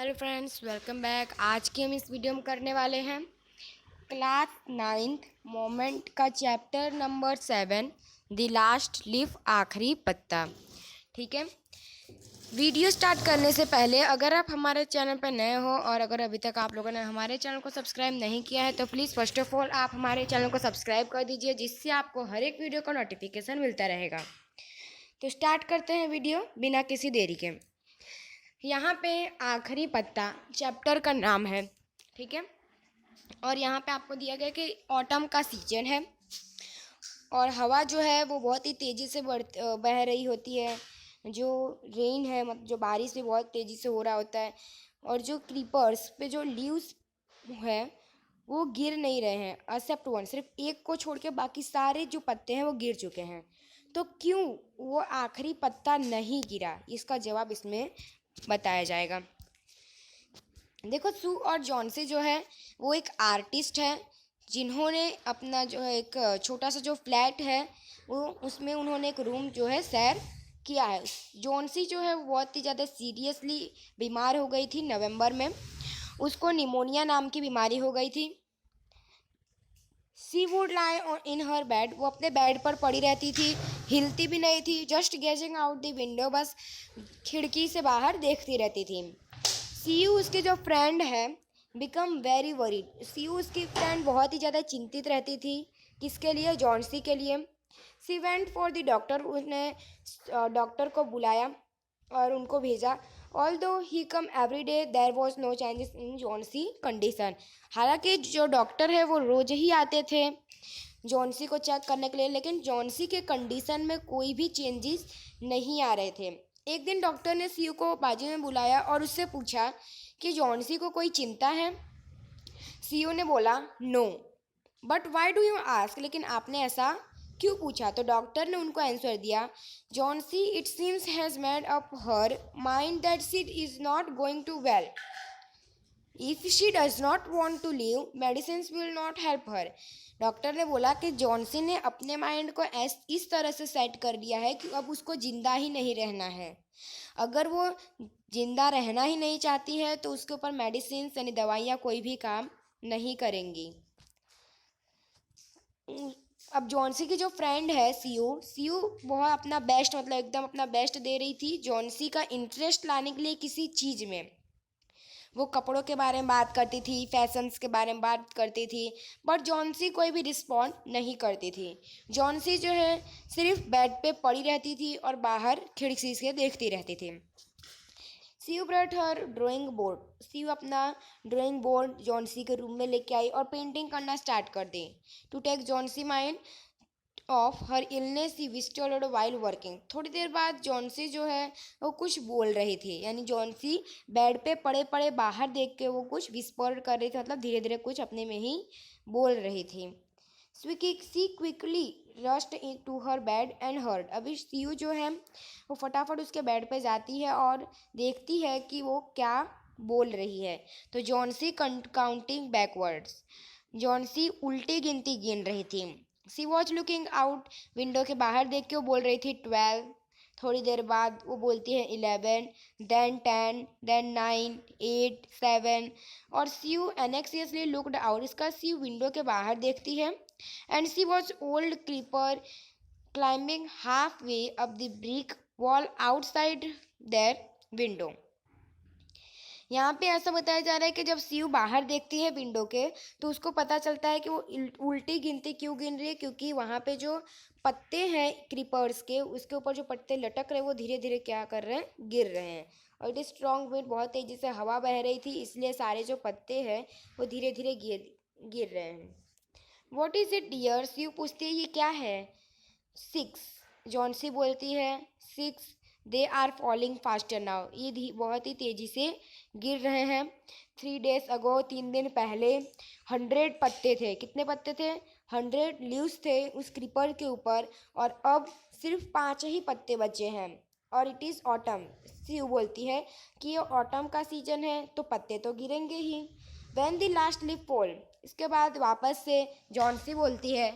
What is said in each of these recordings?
Hello friends, welcome back. आज की हम इस वीडियो में करने वाले हैं क्लास 9th मोमेंट का chapter number 7 the last leaf, आखिरी पत्ता। ठीक है। वीडियो स्टार्ट करने से पहले अगर आप हमारे चैनल पर नए हो और अगर अभी तक आप लोगों ने हमारे चैनल को सब्सक्राइब नहीं किया है तो प्लीज़ फर्स्ट ऑफ ऑल आप हमारे चैनल को सब्सक्राइब कर दीजिए, जिससे आपको हर एक वीडियो का नोटिफिकेशन मिलता रहेगा। तो स्टार्ट करते हैं वीडियो बिना किसी देरी के। यहाँ पे आखिरी पत्ता चैप्टर का नाम है। ठीक है। और यहाँ पे आपको दिया गया कि ऑटम का सीजन है और हवा जो है वो बहुत ही तेज़ी से बह रही होती है। जो रेन है, मतलब जो बारिश भी बहुत तेज़ी से हो रहा होता है। और जो क्रीपर्स पे जो लीव्स है वो गिर नहीं रहे हैं, एक्सेप्ट वन, सिर्फ एक को छोड़ के बाकी सारे जो पत्ते हैं वो गिर चुके हैं। तो क्यों वो आखिरी पत्ता नहीं गिरा, इसका जवाब इसमें बताया जाएगा। देखो, सू और जॉनसी जो है वो एक आर्टिस्ट है, जिन्होंने अपना जो है एक छोटा सा जो फ्लैट है वो उसमें उन्होंने एक रूम जो है सैर किया है। जॉनसी जो है वो बहुत ही ज़्यादा सीरियसली बीमार हो गई थी नवंबर में। उसको निमोनिया नाम की बीमारी हो गई थी। सी would lie in her bed, वो अपने बेड पर पड़ी रहती थी, हिलती भी नहीं थी, just gazing out the window, बस खिड़की से बाहर देखती रहती थी। सीयू उसके जो फ्रेंड है बिकम वेरी वरीड, सीयू उसकी फ्रेंड बहुत ही ज़्यादा चिंतित रहती थी। किसके लिए? जॉनसी के लिए। She went for the doctor, उसने डॉक्टर को बुलाया और उनको भेजा। Although he come every day there was no changes in Johnsy condition, हालांकि जो डॉक्टर है वो रोज ही आते थे जॉनसी को चेक करने के लिए, लेकिन जॉनसी के कंडीशन में कोई भी चेंजेस नहीं आ रहे थे। एक दिन डॉक्टर ने सीयू को बाजू में बुलाया और उससे पूछा कि जॉनसी को कोई चिंता है। सीयू ने बोला no, but why do you ask, लेकिन आपने ऐसा क्यों पूछा? तो डॉक्टर ने उनको आंसर दिया, Johnsy it seems has made up her mind that she is not going to well. If she does not want to live, medicine will not help her. Doctor ने बोला कि जॉनसी ने अपने माइंड को इस तरह से सेट कर दिया है कि अब उसको जिंदा ही नहीं रहना है। अगर वो जिंदा रहना ही नहीं चाहती है तो उसके ऊपर मेडिसिन यानी दवाइयाँ कोई भी काम नहीं करेंगी। अब जॉनसी की जो फ्रेंड है सीयू, सीयू वह अपना बेस्ट, मतलब एकदम अपना बेस्ट दे रही थी जॉनसी का इंटरेस्ट लाने के लिए किसी चीज़ में। वो कपड़ों के बारे में बात करती थी, फैशंस के बारे में बात करती थी, बट जॉनसी कोई भी रिस्पॉन्ड नहीं करती थी। जॉनसी जो है सिर्फ बेड पे पड़ी रहती थी और बाहर खिड़की से देखती रहती थी। Sue brought her drawing board, Sue अपना ड्राइंग बोर्ड जॉनसी के रूम में लेके आई और पेंटिंग करना स्टार्ट कर दी। To take Johnsy mind off her illness he whistled while working. थोड़ी देर बाद जॉनसी जो है वो कुछ बोल रही थी, यानी जॉनसी बेड पे पड़े पड़े बाहर देख के वो कुछ विस्पर कर रही थी, मतलब धीरे धीरे कुछ अपने में ही बोल रही थी। She quickly rushed to her bed and heard, अभी सीयू जो है वो फटाफट उसके बेड पे जाती है और देखती है कि वो क्या बोल रही है। तो जॉनसी काउंटिंग बैकवर्ड्स, जॉनसी उल्टी गिनती गिन रही थी। सी वॉज लुकिंग आउट, विंडो के बाहर देख के वो बोल रही थी 12। थोड़ी देर बाद वो बोलती है 11, देन 10, देन 9, 8, 7। और सीयू एनेक्सियसली लुकड आउट, इसका सीयू विंडो के बाहर देखती है। And she was old creeper climbing half way up the brick wall outside their window. यहाँ पे ऐसा बताया जा रहा है कि जब सीयू बाहर देखती है विंडो के तो उसको पता चलता है कि वो उल्टी गिनती क्यों गिन रही है, क्योंकि वहाँ पे जो पत्ते हैं क्रीपर्स के, उसके ऊपर जो पत्ते लटक रहे हैं वो धीरे धीरे क्या कर रहे हैं, गिर रहे हैं। और इट इज स्ट्रॉन्ग विंड, बहुत तेजी से हवा बह रही थी, इसलिए सारे जो पत्ते हैं वो धीरे धीरे गिर रहे हैं। What is it dear, Sue पूछती है ये क्या है। 6, जॉनसी बोलती है 6, they are falling faster now, ये बहुत ही तेज़ी से गिर रहे हैं। 3 days अगो, 3 दिन पहले 100 पत्ते थे। कितने पत्ते थे? 100 लीव्स थे उस क्रीपर के ऊपर, और अब सिर्फ 5 ही पत्ते बचे हैं। और इट इज़ ऑटम, सीयू बोलती है कि ये ऑटम का सीजन है तो पत्ते तो गिरेंगे ही। When the last leaf fall, इसके बाद वापस से जॉनसी बोलती है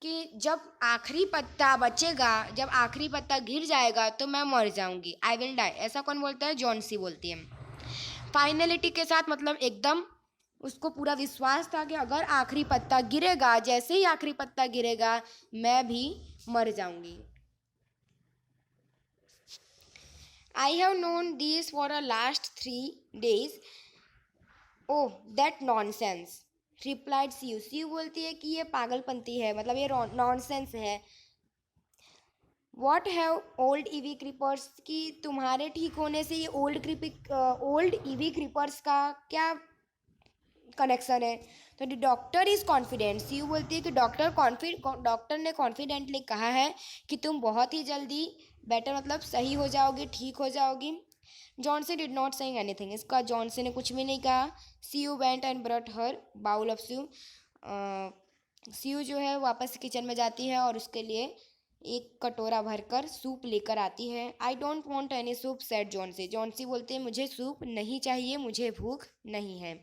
कि जब आखिरी पत्ता बचेगा, जब आखिरी पत्ता गिर जाएगा तो मैं मर जाऊंगी, आई विल डाई। ऐसा कौन बोलता है? जॉनसी बोलती है। फाइनलिटी के साथ, मतलब एकदम उसको पूरा विश्वास था कि अगर आखिरी पत्ता गिरेगा, जैसे ही आखिरी पत्ता गिरेगा मैं भी मर जाऊंगी। I have known these for the last 3 days. Oh that nonsense, replied Sue. Sue बोलती है कि ये पागलपंती है, मतलब ये नॉनसेंस है। What have old EV creepers, की तुम्हारे ठीक होने से ये ओल्ड ईवी क्रीपर्स का क्या कनेक्शन है। तो the doctor is confident, Sue बोलती है कि डॉक्टर ने कॉन्फिडेंटली कहा है कि तुम बहुत ही जल्दी बेटर, मतलब सही हो जाओगी, ठीक हो जाओगी। Johnsy did not saying anything, इसका जॉनसी ने कुछ भी नहीं कहा। Sue went and brought her bowl of stew. Sue जो है वापस किचन में जाती है और उसके लिए एक कटोरा भरकर सूप लेकर आती है। I don't want any soup said Johnsy, Johnsy बोलते हैं मुझे सूप नहीं चाहिए, मुझे भूख नहीं है।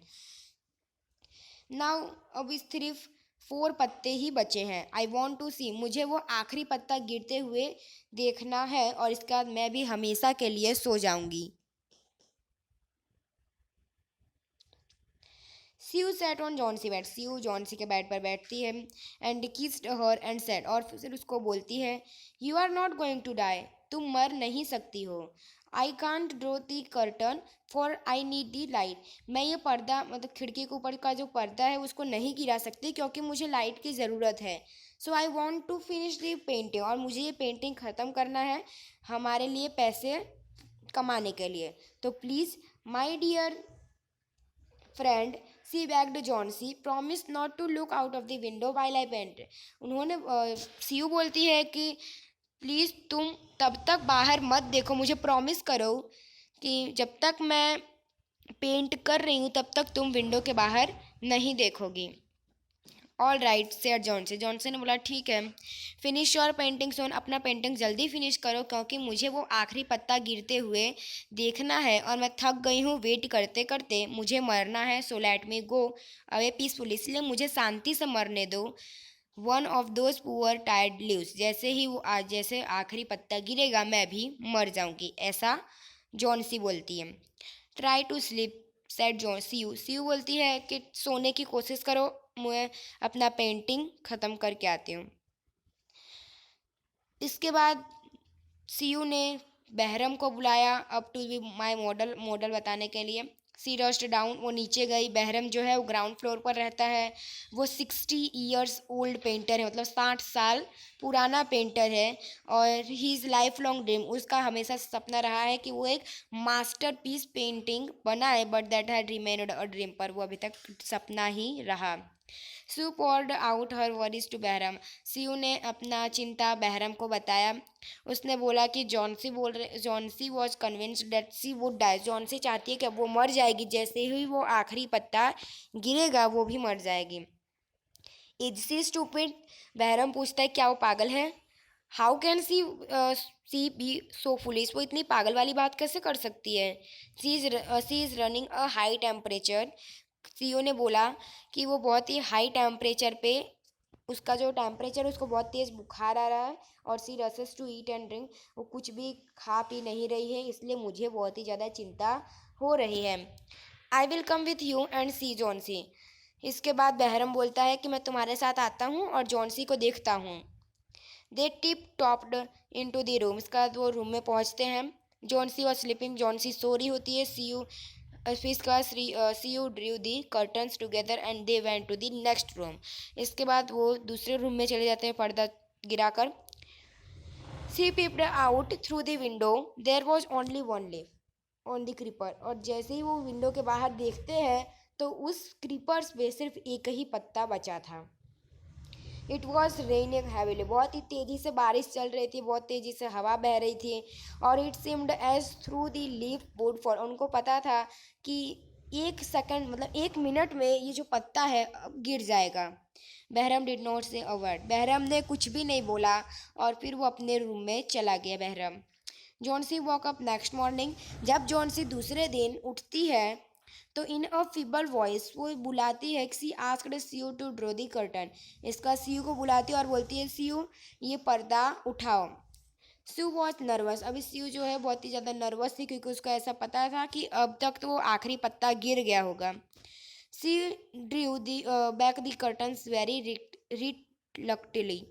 नाउ अब सिर्फ 4 पत्ते ही बचे हैं। आई वॉन्ट टू सी, मुझे वो आखिरी पत्ता गिरते हुए देखना है और इसके बाद मैं भी हमेशा के लिए सो जाऊंगी। Sue sat on Johnsy bed, Sue Johnsy के बेड पर बैठती है। And kissed her and said, और फिर उसको बोलती है you are not going to die, तुम मर नहीं सकती हो। I can't draw the curtain for I need the light, मैं ये पर्दा, मतलब खिड़की के ऊपर का जो पर्दा है उसको नहीं गिरा सकती क्योंकि मुझे लाइट की ज़रूरत है। So I want to finish the painting, और मुझे ये पेंटिंग ख़त्म करना है हमारे लिए पैसे कमाने के लिए। तो please my dear friend, she begged Johnsy, promise not to look out of the window while I paint. उन्होंने सीयू बोलती है कि प्लीज़ तुम तब तक बाहर मत देखो, मुझे प्रॉमिस करो कि जब तक मैं पेंट कर रही हूँ तब तक तुम विंडो के बाहर नहीं देखोगी। All right said Johnsy, Johnsy ने बोला ठीक है। फिनिश योर पेंटिंग सोन, अपना पेंटिंग जल्दी फिनिश करो क्योंकि मुझे वो आखिरी पत्ता गिरते हुए देखना है और मैं थक गई हूँ वेट करते करते, मुझे मरना है। So let me go away peaceful, इसलिए मुझे शांति से मरने दो। One of those poor tired leaves, जैसे ही वो आज जैसे आखिरी पत्ता गिरेगा मैं भी मर जाऊंगी, ऐसा जॉनसी बोलती है। Try to sleep said John, Sue, Sue बोलती है कि सोने की कोशिश करो, मैं अपना पेंटिंग ख़त्म करके आती हूँ। इसके बाद सीयू ने बहरम को बुलाया up to be my model बताने के लिए। सी रस्ट डाउन, वो नीचे गई। बहरम जो है वो ग्राउंड फ्लोर पर रहता है। वो 60 years ओल्ड पेंटर है, मतलब 60 साल पुराना पेंटर है। और he is life long dream, उसका हमेशा सपना रहा है कि वो एक मास्टरपीस पेंटिंग बनाए, but that had remained a dream, पर वो अभी तक सपना ही रहा। Sue poured out her worries to Behrman, Sue ने अपना चिंता बहरम को बताया। उसने बोला कि Johnsy was convinced that she would die, Johnsy चाहती है कि वो मर जाएगी, जैसे ही वो आखिरी पत्ता गिरेगा वो भी मर जाएगी। इज सी स्टूपिड, बहरम पूछता है क्या वो पागल है। How can she be so foolish, वो इतनी पागल वाली बात कैसे कर सकती है। She is running a high temperature, Sue ने बोला कि वो बहुत ही हाई टेम्परेचर पे, उसका जो टेम्परेचर उसको बहुत तेज़ बुखार आ रहा है। और she refuses to eat and drink, वो कुछ भी खा पी नहीं रही है, इसलिए मुझे बहुत ही ज़्यादा चिंता हो रही है। I will come with you and see Johnsy, इसके बाद बहरम बोलता है कि मैं तुम्हारे साथ आता हूँ और जॉनसी को देखता हूँ। They tiptoed into the room, इसका वो रूम में पहुँचते हैं। जॉनसी वॉज स्लीपिंग, जॉनसी सो रही होती है। Sue drew the curtains together and they went to the next room, इसके बाद वो दूसरे रूम में चले जाते हैं पर्दा गिराकर। She peeped out through the window, there was only one leaf on the creeper, और जैसे ही वो विंडो के बाहर देखते हैं तो उस क्रीपर्स पे सिर्फ एक ही पत्ता बचा था। इट वॉज रेनिंग हैविली, बहुत ही तेज़ी से बारिश चल रही थी, बहुत तेज़ी से हवा बह रही थी। और it seemed as through the leaf would fall, उनको पता था कि 1 सेकंड, मतलब 1 मिनट में ये जो पत्ता है अब गिर जाएगा। बहरम डिड नॉट से अ वर्ड, बहरम ने कुछ भी नहीं बोला और फिर वो अपने रूम में चला गया Bahram. Johnsy walk up next morning, जब जॉनसी दूसरे दिन उठती है तो इन अ फीबल वॉइस वो बुलाती है, she asked Sue to draw the curtain, इसका सीयू को बुलाती है और बोलती है सीयू ये पर्दा उठाओ। स्यू वॉज नर्वस। अभी स्यू जो है बहुत ही ज़्यादा नर्वस थी क्योंकि उसको ऐसा पता था कि अब तक तो वो आखिरी पत्ता गिर गया होगा। सी Drew the back the curtains very रिलक्टेडली।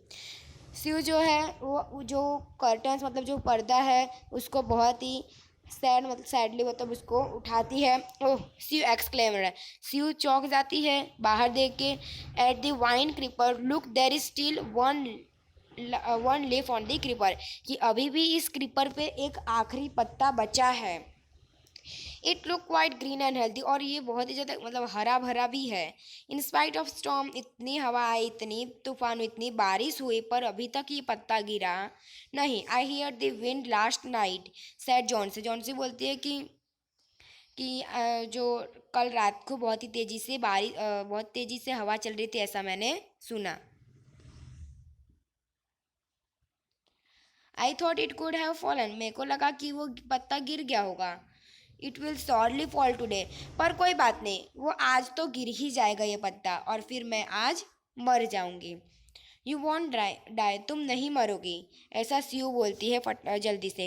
स्यू जो है वो जो कर्टन्स मतलब जो पर्दा है उसको बहुत ही सैडली मतलब उसको उठाती है। ओह, स्यू एक्सक्लेम्ड है। स्यू चौंक जाती है बाहर देख के। At the vine creeper look there is still one leaf on the creeper, कि अभी भी इस क्रीपर पे एक आखिरी पत्ता बचा है। It look quite green and healthy, और ये बहुत ही ज़्यादा मतलब हरा भरा भी है। इन स्पाइट ऑफ स्टॉर्म, इतनी हवा आई, इतनी तूफान, इतनी बारिश हुई, पर अभी तक ये पत्ता गिरा नहीं। I hear the wind last night sad John से बोलती है कि जो कल रात को बहुत ही तेज़ी से बहुत तेज़ी से हवा चल रही थी, ऐसा मैंने सुना। I thought it could have fallen, मेरे को लगा कि वो पत्ता गिर गया होगा। It will surely fall today, पर कोई बात नहीं, वो आज तो गिर ही जाएगा ये पत्ता, और फिर मैं आज मर जाऊंगी। यू वॉन्ट डाई, तुम नहीं मरोगी, ऐसा स्यू बोलती है जल्दी से।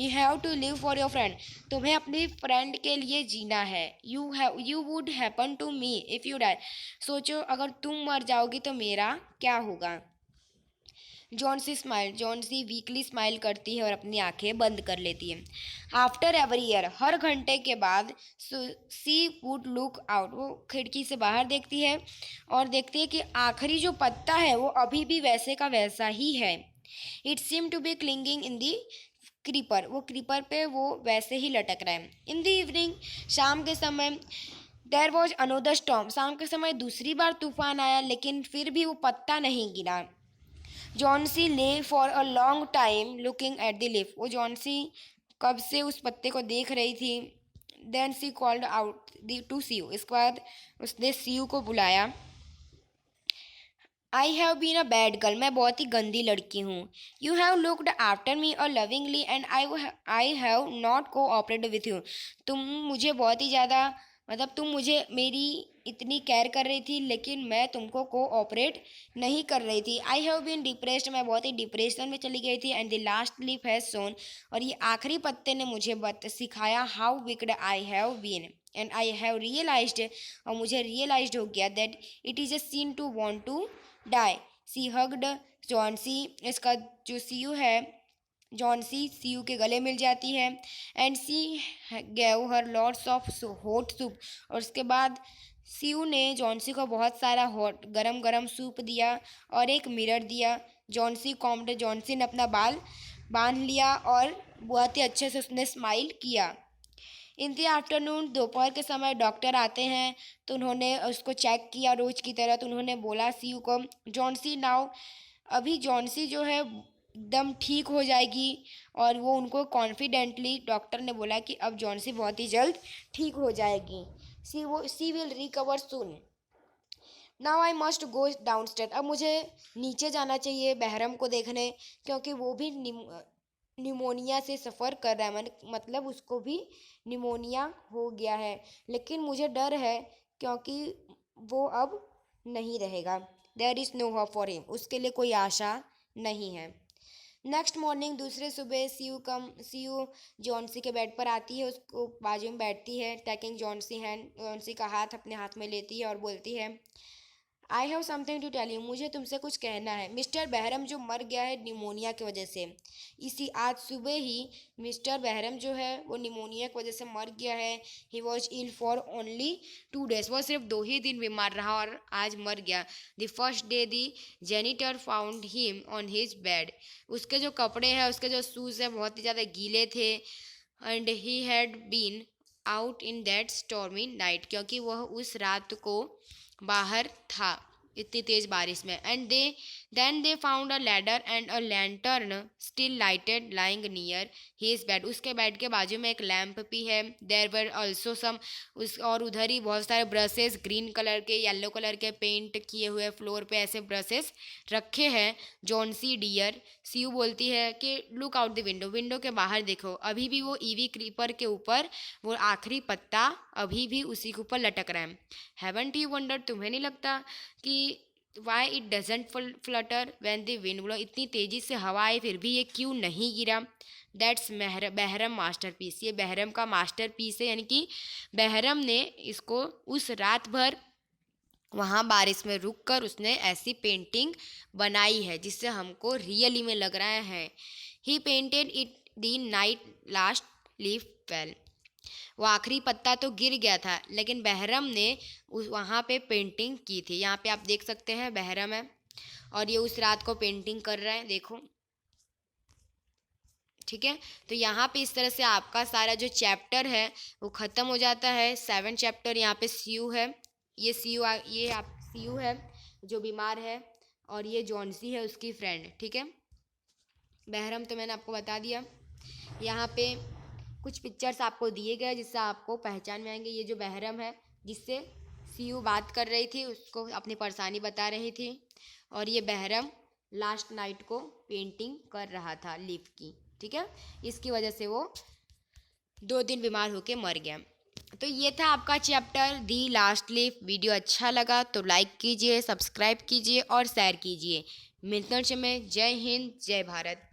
You have to live for your friend, तुम्हें अपनी फ्रेंड के लिए जीना है। You would happen to me if you die, सोचो अगर तुम मर जाओगी तो मेरा क्या होगा। जॉन सी वीकली स्माइल करती है और अपनी आंखें बंद कर लेती है। आफ्टर एवरी ईयर, हर घंटे के बाद, सी वुड लुक आउट, वो खिड़की से बाहर देखती है और देखती है कि आखिरी जो पत्ता है वो अभी भी वैसे का वैसा ही है। It seem to be clinging in the creeper, वो क्रीपर पे वो वैसे ही लटक रहा है। इन द इवनिंग, शाम के समय, देयर वॉज अनोदर स्टॉर्म, शाम के समय दूसरी बार तूफान आया, लेकिन फिर भी वो पत्ता नहीं गिरा। जॉनसी ले for a long time looking at the leaf, वो जॉनसी कब से उस पत्ते को देख रही थी। Then she called out to Sue, इसके बाद उसने सी यू को बुलाया। I have been a bad girl, मैं बहुत ही गंदी लड़की हूँ। You have looked after me a lovingly and I have not cooperated with you, तुम मुझे बहुत ही ज़्यादा मतलब तुम मुझे मेरी इतनी केयर कर रही थी, लेकिन मैं तुमको कोऑपरेट नहीं कर रही थी। आई हैव बीन डिप्रेस्ड, मैं बहुत ही डिप्रेशन में चली गई थी। And the last leaf has shown, और ये आखिरी पत्ते ने मुझे सिखाया how wicked I have been. And I have realised, और मुझे रियलाइज्ड हो गया that it is a sin to want to die. She hugged Johnsy, इसका जो सीयू है जॉनसी सीयू के गले मिल जाती है। And she gave her lots of hot soup, और उसके बाद सीयू ने जॉनसी को बहुत सारा हॉट गरम गरम सूप दिया और एक मिरर दिया। जॉनसी कॉम्ड, जॉनसी ने अपना बाल बांध लिया और बहुत ही अच्छे से उसने स्माइल किया। इन दी आफ्टरनून, दोपहर के समय डॉक्टर आते हैं, तो उन्होंने उसको चेक किया रोज की तरह। तो उन्होंने बोला सीयू को, जॉनसी नाउ, अभी जॉनसी जो है एकदम ठीक हो जाएगी। और वो उनको कॉन्फिडेंटली डॉक्टर ने बोला कि अब जॉनसी बहुत ही जल्द ठीक हो जाएगी। She will recover soon. Now I must go downstairs, अब मुझे नीचे जाना चाहिए बहरम को देखने, क्योंकि वो भी निमोनिया से सफ़र कर रहा है, मतलब उसको भी निमोनिया हो गया है। लेकिन मुझे डर है क्योंकि वो अब नहीं रहेगा। There is no hope for him, उसके लिए कोई आशा नहीं है। नेक्स्ट मॉर्निंग, दूसरे सुबह, सीयू जॉनसी के बेड पर आती है, उसको बाजू में बैठती है, टेकिंग जॉनसी का हाथ अपने हाथ में लेती है और बोलती है, I have something to tell you, मुझे तुमसे कुछ कहना है। मिस्टर बहरम जो मर गया है निमोनिया की वजह से, इसी आज सुबह ही मिस्टर बहरम जो है वो निमोनिया की वजह से मर गया है। He was ill for only 2 days, वो सिर्फ 2 ही दिन बीमार रहा और आज मर गया। The first day the janitor found him on his bed, उसके जो कपड़े हैं, उसके जो शूज़ हैं बहुत ही ज़्यादा गीले थे। And he had been out in that stormy night, क्योंकि वह उस रात को बाहर था इतनी तेज बारिश में। And then they found a ladder and a lantern still lighted lying near his bed, उसके बेड के बाजू में एक लैंप भी है। देयर वर ऑल्सो सम, उस और उधर ही बहुत सारे ब्रशेस, ग्रीन कलर के, येलो कलर के पेंट किए हुए फ्लोर पे ऐसे ब्रशेस रखे हैं। जॉनसी डियर, सीयू बोलती है कि look out the window, window के बाहर देखो, अभी भी वो ईवी क्रीपर के ऊपर वो आखिरी पत्ता अभी भी उसी के ऊपर लटक रहा है। हैवंट यू वंडर, तुम्हें नहीं लगता कि why it doesn't Flutter when the wind blow, इतनी तेज़ी से हवा आई फिर भी ये क्यों नहीं गिरा। दैट्स बहरम मास्टरपीस, ये बहरम का मास्टरपीस है, यानी कि बहरम ने इसको उस रात भर वहाँ बारिश में रुक कर उसने ऐसी पेंटिंग बनाई है जिससे हमको रियली में लग रहा है। He painted it the night last leaf fell, वो आखिरी पत्ता तो गिर गया था लेकिन बहरम ने उस वहाँ पे पेंटिंग की थी। यहाँ पे आप देख सकते हैं बहरम है और ये उस रात को पेंटिंग कर रहा है, देखो। ठीक है, तो यहाँ पे इस तरह से आपका सारा जो चैप्टर है वो ख़त्म हो जाता है। 7 चैप्टर। यहाँ पे सीयू है, ये सीयू है जो बीमार है और ये जॉन्सी है उसकी फ्रेंड। ठीक है, बहरम तो मैंने आपको बता दिया। यहाँ पे कुछ पिक्चर्स आपको दिए गए जिससे आपको पहचान में आएंगे। ये जो बहरम है जिससे सीयू बात कर रही थी, उसको अपनी परेशानी बता रही थी, और ये बहरम लास्ट नाइट को पेंटिंग कर रहा था लीफ की। ठीक है, इसकी वजह से वो 2 दिन बीमार होके मर गया। तो ये था आपका चैप्टर दी लास्ट लीफ। वीडियो अच्छा लगा तो लाइक कीजिए, सब्सक्राइब कीजिए और शेयर कीजिए। मिलते हैं। जय हिंद, जय भारत।